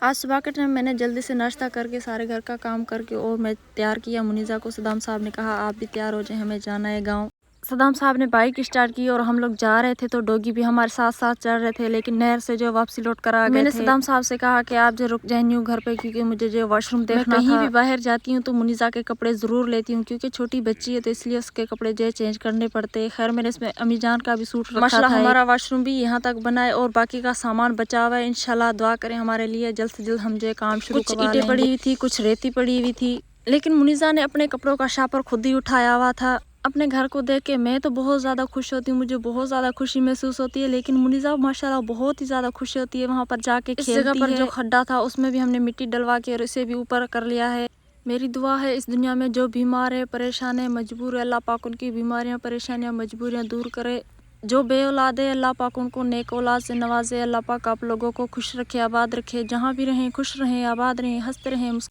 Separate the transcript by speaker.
Speaker 1: آج صبح کے ٹائم میں نے جلدی سے ناشتہ کر کے سارے گھر کا کام کر کے اور میں تیار کیا منیزا کو۔ صدام صاحب نے کہا آپ بھی تیار ہو جائیں، ہمیں جانا ہے گاؤں۔ صدام صاحب نے بائک اسٹارٹ کی اور ہم لوگ جا رہے تھے تو ڈوگی بھی ہمارے ساتھ ساتھ چل رہے تھے، لیکن نہر سے جو واپسی لوٹ کر آ گئے تھے۔ میں نے صدام صاحب سے کہا کہ آپ جو رک جائیں نیو گھر پہ، کیونکہ مجھے جو واش روم دیکھنا تھا۔ میں کہیں بھی باہر جاتی ہوں تو منیزا کے کپڑے ضرور لیتی ہوں، کیونکہ چھوٹی بچی ہے تو اس لیے اس کے کپڑے جو چینج کرنے پڑتے۔ خیر میں نے اس میں امی جان کا بھی سوٹ رکھا تھا۔ ماشاءاللہ ہمارا واش روم بھی یہاں تک بنا ہے اور باقی کا سامان بچا ہوا ہے۔ انشاءاللہ دعا کریں ہمارے لیے، جلد سے جلد ہم جو کام شروع کروا لیں۔ کچھ اینٹیں پڑی ہوئی تھی، کچھ ریتی پڑی ہوئی تھی، لیکن منیزا نے اپنے کپڑوں کا شاپر خود ہی اٹھایا ہوا تھا۔ اپنے گھر کو دیکھ کے میں تو بہت زیادہ خوش ہوتی ہوں، مجھے بہت زیادہ خوشی محسوس ہوتی ہے، لیکن منیزا ماشاءاللہ بہت ہی زیادہ خوش ہوتی ہے وہاں پر جا کے کھیلتی ہے۔ اس جگہ پر جو کھڈا تھا اس میں بھی ہم نے مٹی ڈلوا کے اور اسے بھی اوپر کر لیا ہے۔ میری دعا ہے اس دنیا میں جو بیمار ہے، پریشان ہے، مجبور ہے، اللہ پاک ان کی بیماریاں پریشانیاں مجبوریاں دور کرے۔ جو بے اولاد ہے اللہ پاک ان کو نیک اولاد سے نوازے۔ اللہ پاک آپ لوگوں کو خوش رکھے، آباد رکھے، جہاں بھی رہیں خوش رہیں، آباد رہیں، ہنستے رہیں۔